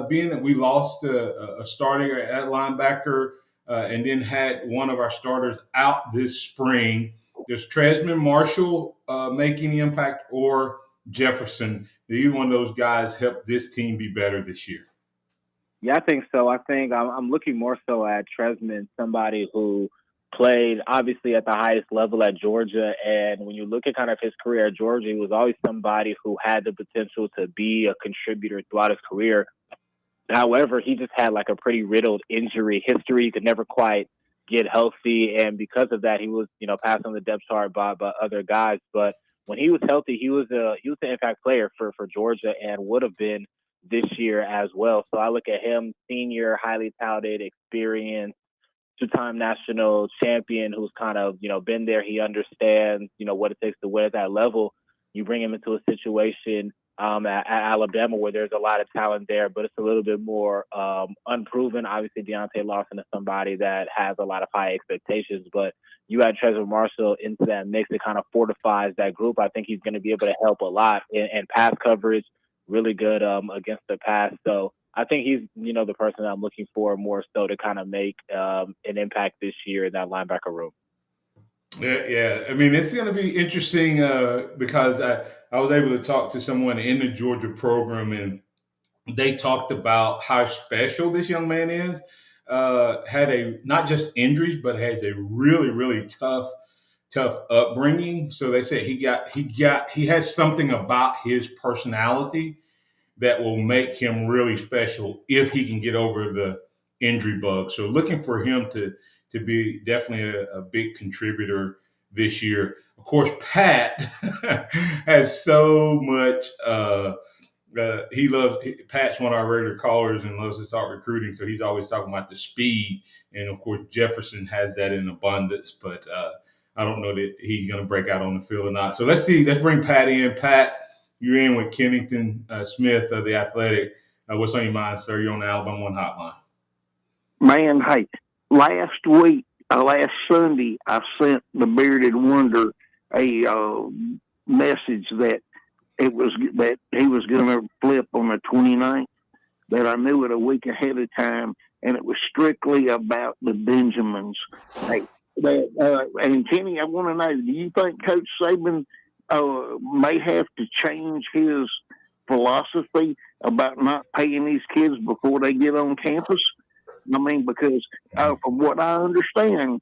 being that we lost a starter at linebacker and then had one of our starters out this spring? Does Tresman Marshall make any impact, or Jefferson? Do either one of those guys help this team be better this year? Yeah, I think so. I think I'm looking more so at Tresman, somebody who played obviously at the highest level at Georgia. And when you look at kind of his career at Georgia, he was always somebody who had the potential to be a contributor throughout his career. However, he just had like a pretty riddled injury history. He could never quite get healthy. And because of that, he was, passed on the depth chart by other guys. But when he was healthy, he was an impact player for Georgia and would have been this year as well. So I look at him, senior, highly touted, experienced, 2-time national champion who's kind of, been there. He understands, what it takes to win at that level. You bring him into a situation at Alabama where there's a lot of talent there, but it's a little bit more unproven. Obviously, Deontay Lawson is somebody that has a lot of high expectations, but you add Trezor Marshall into that mix, it kind of fortifies that group. I think he's going to be able to help a lot in pass coverage, really good against the pass. So I think he's, the person I'm looking for more so to kind of make an impact this year in that linebacker room. Yeah. I mean, it's going to be interesting because I was able to talk to someone in the Georgia program, and they talked about how special this young man is. Had not just injuries, but has a really, really tough upbringing. So they said he has something about his personality that will make him really special if he can get over the injury bug. So looking for him to be definitely a big contributor this year. Of course, Pat has so much. Pat's one of our regular callers and loves to talk recruiting, so he's always talking about the speed. And of course, Jefferson has that in abundance, but I don't know that he's going to break out on the field or not. So let's see. Let's bring Pat in. Pat, you're in with Kennington Smith of The Athletic. What's on your mind, sir? You're on the Alabama One Hotline. Man, hey, last Sunday, I sent the Bearded Wonder a message that he was going to flip on the 29th, that I knew it a week ahead of time, and it was strictly about the Benjamins. Hey, and Kenny, I want to know, do you think Coach Saban may have to change his philosophy about not paying these kids before they get on campus? I mean, because from what I understand,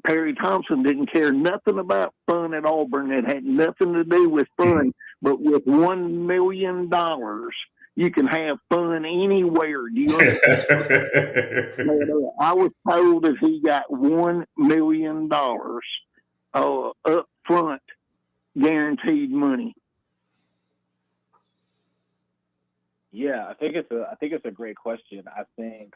Perry Thompson didn't care nothing about fun at Auburn. It had nothing to do with fun. But with $1 million, you can have fun anywhere. Do you understand? I was told that he got $1 million up front, guaranteed money. Yeah, I think it's a great question. I think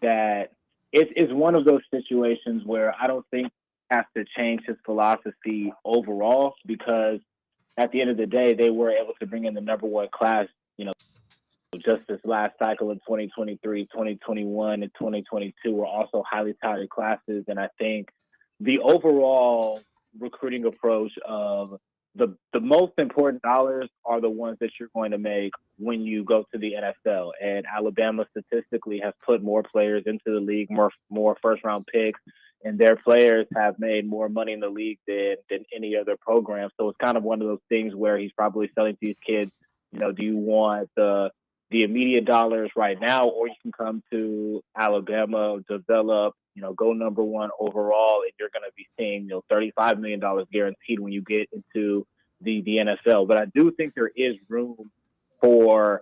that it's one of those situations where I don't think he has to change his philosophy overall, because at the end of the day, they were able to bring in the number one class, just this last cycle in 2023, 2021, and 2022 were also highly touted classes. And I think the overall recruiting approach of the most important dollars are the ones that you're going to make when you go to the NFL. And Alabama statistically has put more players into the league, more first-round picks, and their players have made more money in the league than any other program. So it's kind of one of those things where he's probably selling to these kids, do you want the immediate dollars right now, or you can come to Alabama, develop, go number one overall, and you're going to be seeing, $35 million guaranteed when you get into the NFL. But I do think there is room for,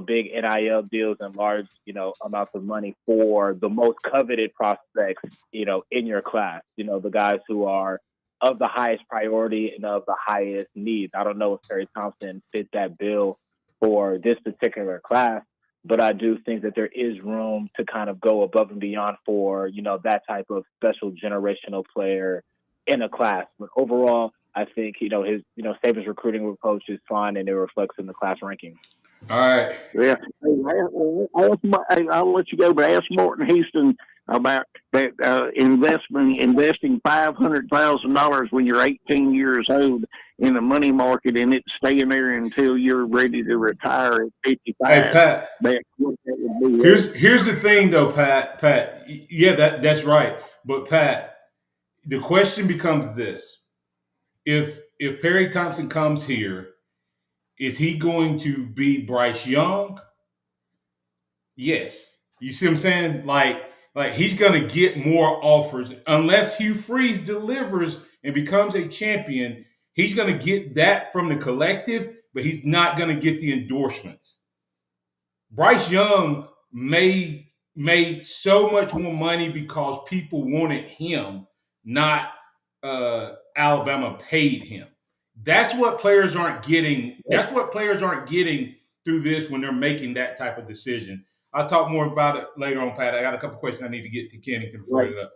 big NIL deals and large, amounts of money for the most coveted prospects, in your class, the guys who are of the highest priority and of the highest needs. I don't know if Perry Thompson fits that bill for this particular class, but I do think that there is room to kind of go above and beyond for, that type of special generational player in a class. But overall, I think, his, Saban's recruiting approach is fine, and it reflects in the class rankings. All right. Yeah. I'll let you go, but ask Martin Houston about that investing $500,000 when you're 18 years old in the money market and it's staying there until you're ready to retire at 55. Hey, Pat. Here's the thing, though, Pat. Yeah, that's right. But Pat, the question becomes this: if Perry Thompson comes here, is he going to be Bryce Young? Yes. You see what I'm saying? Like he's going to get more offers unless Hugh Freeze delivers and becomes a champion. He's going to get that from the collective, but he's not going to get the endorsements. Bryce Young made so much more money because people wanted him, not Alabama paid him. That's what players aren't getting. That's what players aren't getting through this when they're making that type of decision. I'll talk more about it later on, Pat. I got a couple questions I need to get to Kennington before it up.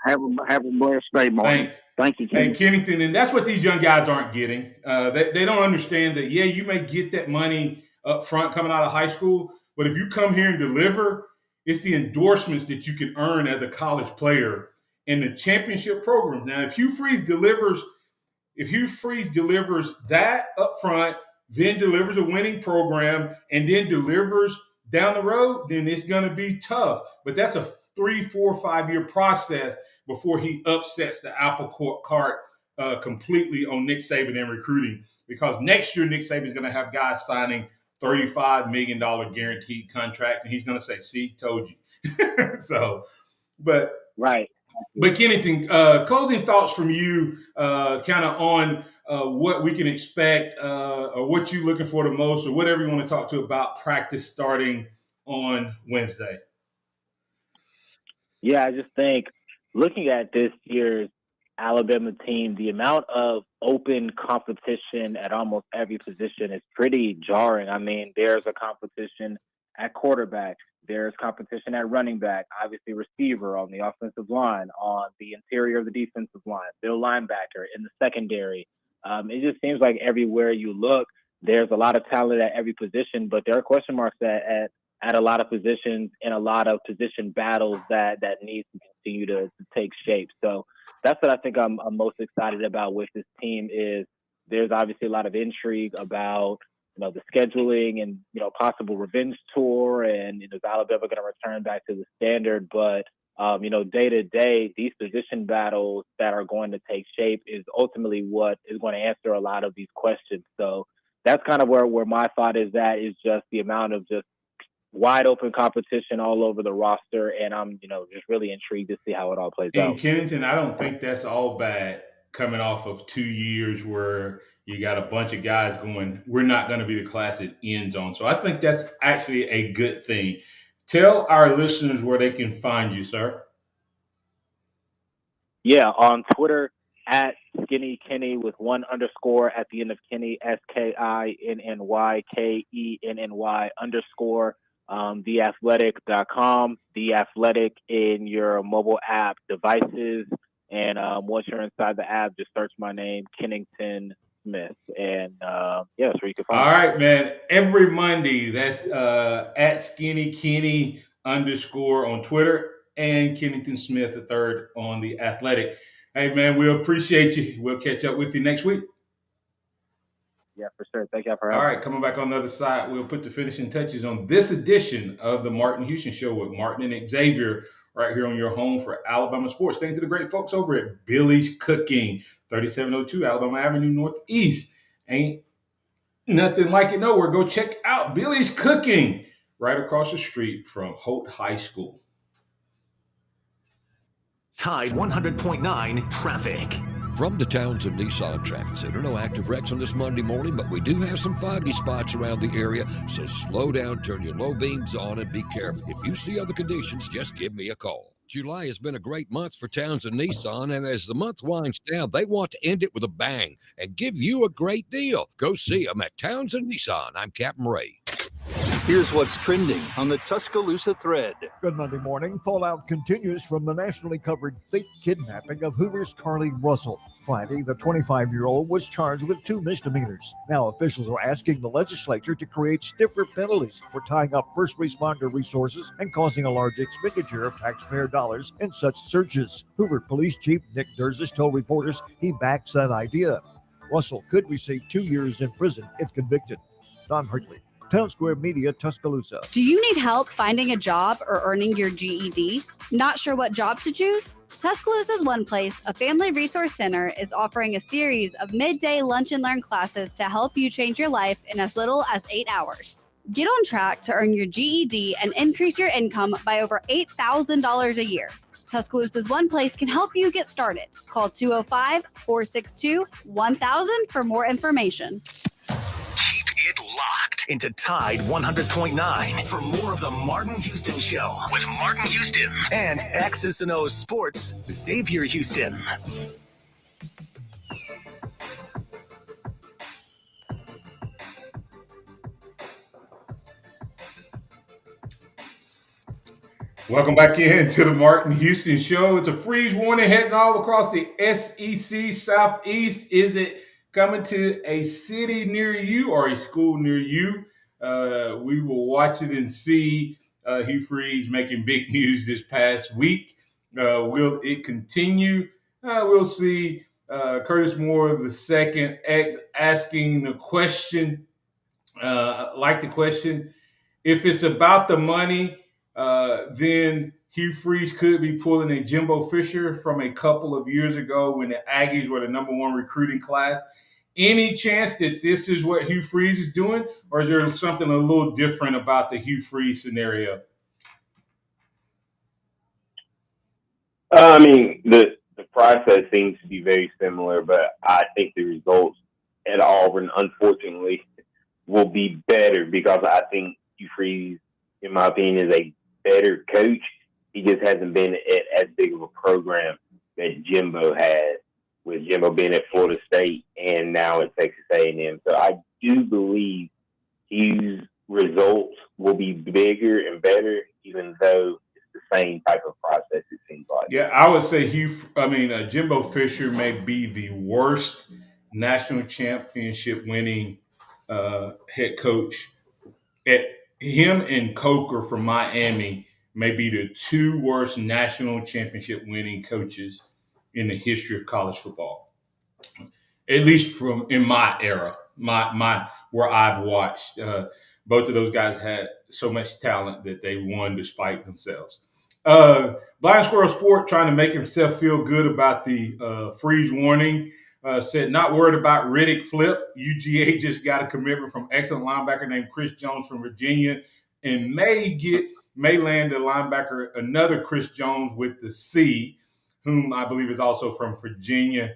Have a blessed day, Martin. Thanks. Thank you, Kennington. Hey, Kennington, and that's what these young guys aren't getting. They don't understand that, yeah, you may get that money up front coming out of high school, but if you come here and deliver, it's the endorsements that you can earn as a college player in the championship program. Now, if Hugh Freeze delivers that up front, then delivers a winning program, and then delivers down the road, then it's going to be tough. But that's a 3, 4, 5-year process before he upsets the apple cart completely on Nick Saban and recruiting. Because next year, Nick Saban is going to have guys signing $35 million guaranteed contracts, and he's going to say, "See, told you." So, but right. But Kennington, closing thoughts from you, kind of on what we can expect, or what you're looking for the most, or whatever you want to talk to about practice starting on Wednesday. Yeah, I just think looking at this year's Alabama team, the amount of open competition at almost every position is pretty jarring. I mean, there's a competition at quarterback. There's competition at running back, obviously receiver, on the offensive line, on the interior of the defensive line, middle linebacker, in the secondary. It just seems like everywhere you look, there's a lot of talent at every position, but there are question marks at a lot of positions and a lot of position battles that need to continue to take shape. So that's what I think I'm most excited about with this team is there's obviously a lot of intrigue about the scheduling and, possible revenge tour and, is Alabama going to return back to the standard? But, day to day, these position battles that are going to take shape is ultimately what is going to answer a lot of these questions. So that's kind of where my thought is just the amount of just wide open competition all over the roster. And I'm, just really intrigued to see how it all plays out. In Kennington, I don't think that's all bad coming off of 2 years where you got a bunch of guys going, we're not going to be the class at end zone. So I think that's actually a good thing. Tell our listeners where they can find you, sir. Yeah, on Twitter at Skinny Kenny with 1 underscore at the end of Kenny, SKINNYKENNY_. theathletic.com, The Athletic in your mobile app devices. And once you're inside the app, just search my name, Kennington Smith. And that's where you can find me. All right, man. Every Monday, that's at Skinny Kenny _ on Twitter and Kennington Smith III on The Athletic. Hey, man, we appreciate you. We'll catch up with you next week. Yeah, for sure. Thank you for having me. All right, coming back on the other side, we'll put the finishing touches on this edition of the Martin Houston Show with Martin and Xavier right here on your home for Alabama sports. Thanks to the great folks over at Billy's Cooking, 3702 Alabama Avenue Northeast. Ain't nothing like it nowhere. Go check out Billy's Cooking right across the street from Holt High School. Tide 100.9 traffic. From the Townsend Nissan Traffic Center, no active wrecks on this Monday morning, but we do have some foggy spots around the area, so slow down, turn your low beams on, and be careful. If you see other conditions, just give me a call. July has been a great month for Townsend Nissan, and as the month winds down, they want to end it with a bang and give you a great deal. Go see them at Townsend Nissan. I'm Captain Ray. Here's what's trending on the Tuscaloosa thread. Good Monday morning. Fallout continues from the nationally covered fake kidnapping of Hoover's Carly Russell. Friday, the 25-year-old was charged with 2 misdemeanors. Now officials are asking the legislature to create stiffer penalties for tying up first responder resources and causing a large expenditure of taxpayer dollars in such searches. Hoover Police Chief Nick Durzis told reporters he backs that idea. Russell could receive 2 years in prison if convicted. Don Hartley, Town Square Media, Tuscaloosa. Do you need help finding a job or earning your GED? Not sure what job to choose? Tuscaloosa's One Place, a family resource center, is offering a series of midday lunch and learn classes to help you change your life in as little as 8 hours. Get on track to earn your GED and increase your income by over $8,000 a year. Tuscaloosa's One Place can help you get started. Call 205-462-1000 for more information. It locked into Tide 100.9 for more of the Martin Houston Show with Martin Houston and X's and O's Sports Xavier Houston. Welcome back into the Martin Houston Show. It's a freeze warning heading all across the SEC Southeast. Is it coming to a city near you or a school near you? We will watch it and see. Hugh Freeze making big news this past week. Will it continue? We'll see. Curtis Moore II asking the question, Like the question. If it's about the money, then Hugh Freeze could be pulling a Jimbo Fisher from a couple of years ago when the Aggies were the #1 recruiting class. Any chance that this is what Hugh Freeze is doing, or is there something a little different about the Hugh Freeze scenario? I mean, the process seems to be very similar, but I think the results at Auburn, unfortunately, will be better because I think Hugh Freeze, in my opinion, is a better coach. He just hasn't been at as big of a program that Jimbo has, with Jimbo being at Florida State and now at Texas A&M. So I do believe his results will be bigger and better, even though it's the same type of process, it seems like. Yeah, I would say Jimbo Fisher may be the worst national championship winning head coach. Him and Coker from Miami may be the two worst national championship winning coaches in the history of college football. At least from in my era, my where I've watched. Both of those guys had so much talent that they won despite themselves. Blind Squirrel Sport trying to make himself feel good about the freeze warning. Said not worried about Riddick flip. UGA just got a commitment from excellent linebacker named Chris Jones from Virginia, and may land a linebacker, another Chris Jones with the C, whom I believe is also from Virginia.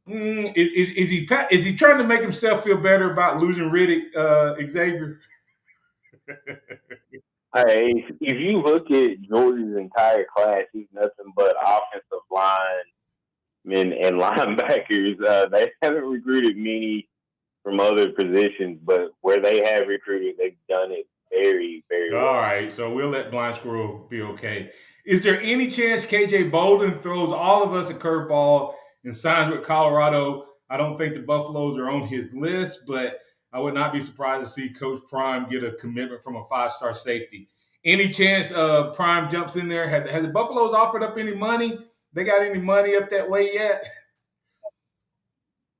Is he trying to make himself feel better about losing Riddick, Xavier? Hey, if you look at Georgia's entire class, he's nothing but offensive linemen and linebackers. They haven't recruited many from other positions, but where they have recruited, they've done it very, very well. All right, so we'll let Blind Squirrel be okay. Is there any chance KJ Bolden throws all of us a curveball and signs with Colorado? I don't think the Buffaloes are on his list, but I would not be surprised to see Coach Prime get a commitment from a 5-star safety. Any chance Prime jumps in there? Has the Buffaloes offered up any money? They got any money up that way yet?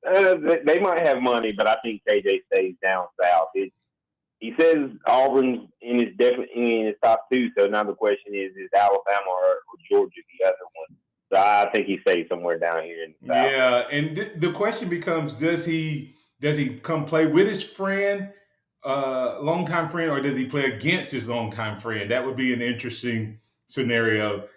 They might have money, but I think KJ stays down south. He says Auburn's definitely in his top two. So now the question is Alabama or Georgia the other one? So I think he stays somewhere down here in the south. Yeah, and the question becomes: Does he come play with his friend, longtime friend, or does he play against his longtime friend? That would be an interesting scenario.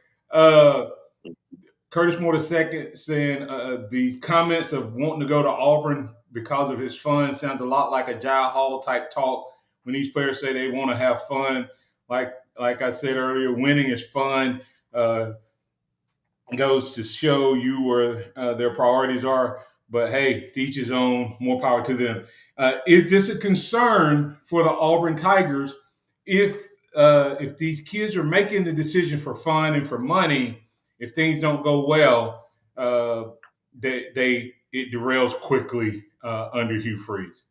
Curtis Moore II saying the comments of wanting to go to Auburn because of his fun sounds a lot like a Jai Hall type talk when these players say they want to have fun. Like I said earlier, winning is fun. Goes to show you where their priorities are. But hey, to each his own, more power to them. Is this a concern for the Auburn Tigers if these kids are making the decision for fun and for money? If things don't go well, it derails quickly under Hugh Freeze.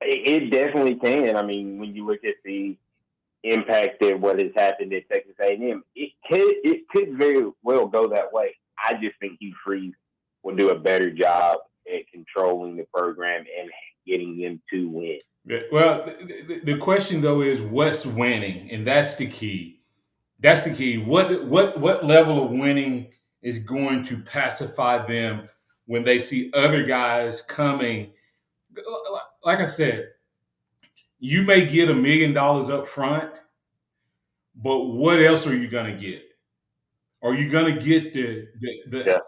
It definitely can. I mean, when you look at the impact of what has happened at Texas A&M, it could very well go that way. I just think Hugh Freeze will do a better job at controlling the program and getting them to win. Well, the question though is what's winning, and that's the key. That's the key. What level of winning is going to pacify them when they see other guys coming? Like I said, you may get $1 million up front, but what else are you going to get? Are you going to get the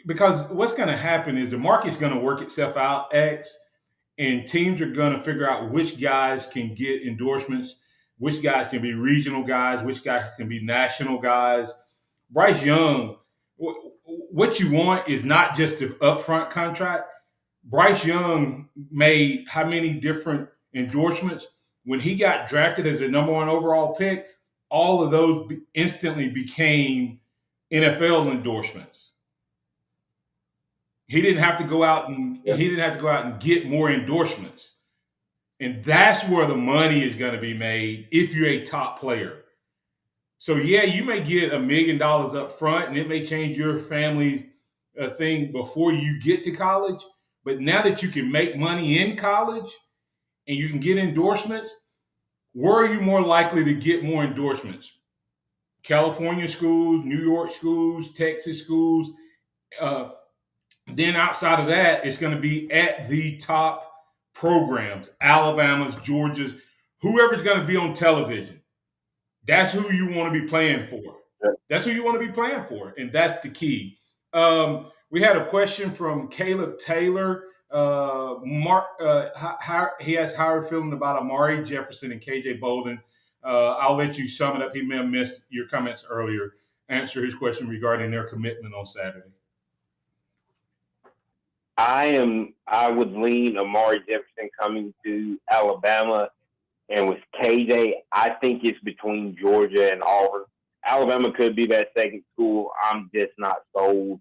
because what's going to happen is the market's going to work itself out, X, and teams are going to figure out which guys can get endorsements, which guys can be regional guys, which guys can be national guys. Bryce Young, what you want is not just the upfront contract. Bryce Young made how many different endorsements? When he got drafted as the #1 overall pick, all of those instantly became NFL endorsements. He didn't have to go out and get more endorsements. And that's where the money is going to be made if you're a top player. So yeah, you may get $1 million up front and it may change your family thing before you get to college. But now that you can make money in college and you can get endorsements, where are you more likely to get more endorsements? California schools, New York schools, Texas schools. Then outside of that, it's going to be at the top programs, Alabama's, Georgia's, whoever's going to be on television. That's who you want to be playing for. That's who you want to be playing for, and that's the key. We had a question from Caleb Taylor. He has how are feeling about Amari Jefferson and KJ Bolden. I'll let you sum it up. He may have missed your comments earlier. Answer his question regarding their commitment on Saturday. I would lean Amari Jefferson coming to Alabama, and with KJ, I think it's between Georgia and Auburn. Alabama could be that second school. I'm just not sold.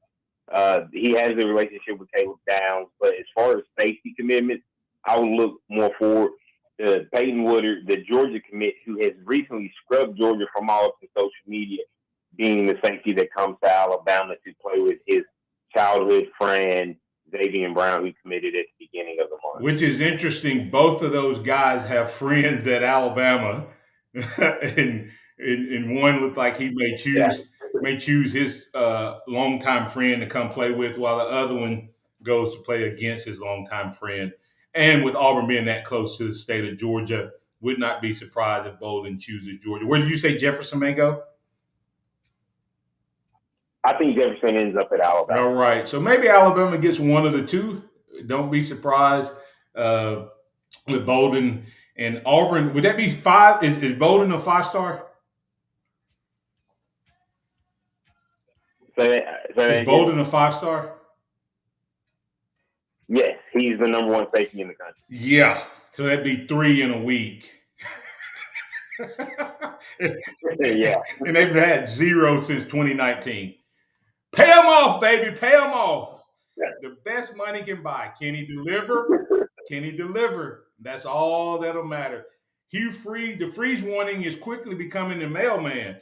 He has a relationship with Caleb Downs, but as far as safety commitments, I would look more forward to Peyton Woodard, the Georgia commit, who has recently scrubbed Georgia from all of the social media, being the safety that comes to Alabama to play with his childhood friend, Xavier Brown, who committed at the beginning of the month. Which is interesting. Both of those guys have friends at Alabama, and one looked like he may choose his longtime friend to come play with, while the other one goes to play against his longtime friend. And with Auburn being that close to the state of Georgia, would not be surprised if Bolden chooses Georgia. Where did you say Jefferson may go? I think Jefferson ends up at Alabama. All right. So maybe Alabama gets one of the two. Don't be surprised with Bolden and Auburn. Would that be 5? Is Bolden a 5-star? Is Bolden a 5-star? Yes, he's the number one safety in the country. Yeah. So that'd be 3 in a week. Yeah. And they've had 0 since 2019. Pay them off, baby. Pay them off. Yeah. The best money can buy. Can he deliver? Can he deliver? That's all that'll matter. Hugh Freeze, the freeze warning is quickly becoming the mailman.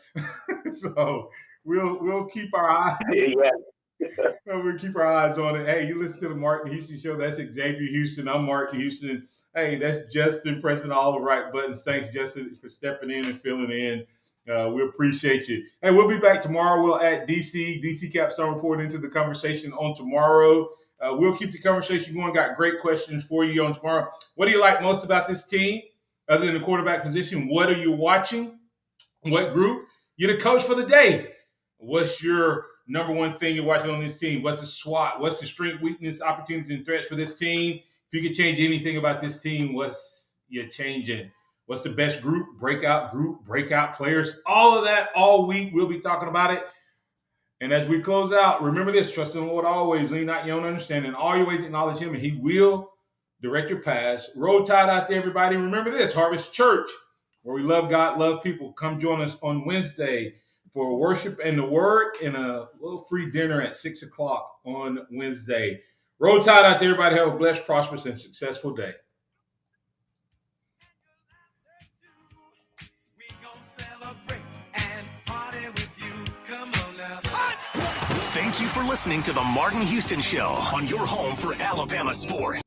So we'll keep our eyes. Yeah. We'll keep our eyes on it. Hey, you listen to the Martin Houston Show. That's Xavier Houston. I'm Martin Houston. Hey, that's Justin pressing all the right buttons. Thanks, Justin, for stepping in and filling in. We appreciate you. Hey, we'll be back tomorrow. We'll add DC Capstone Report into the conversation on tomorrow. We'll keep the conversation going. Got great questions for you on tomorrow. What do you like most about this team other than the quarterback position? What are you watching? What group? You're the coach for the day. What's your number one thing you're watching on this team? What's the SWOT? What's the strength, weakness, opportunities, and threats for this team? If you could change anything about this team, what's you're changing? What's the best group, breakout players? All of that all week. We'll be talking about it. And as we close out, remember this, trust in the Lord always, lean not your own understanding. All your ways acknowledge him, and he will direct your paths. Roll Tide out there, everybody. Remember this, Harvest Church, where we love God, love people. Come join us on Wednesday for worship and the word and a little free dinner at 6 o'clock on Wednesday. Roll Tide out there, everybody. Have a blessed, prosperous, and successful day. Thank you for listening to the Martin Houston Show on your home for Alabama sports.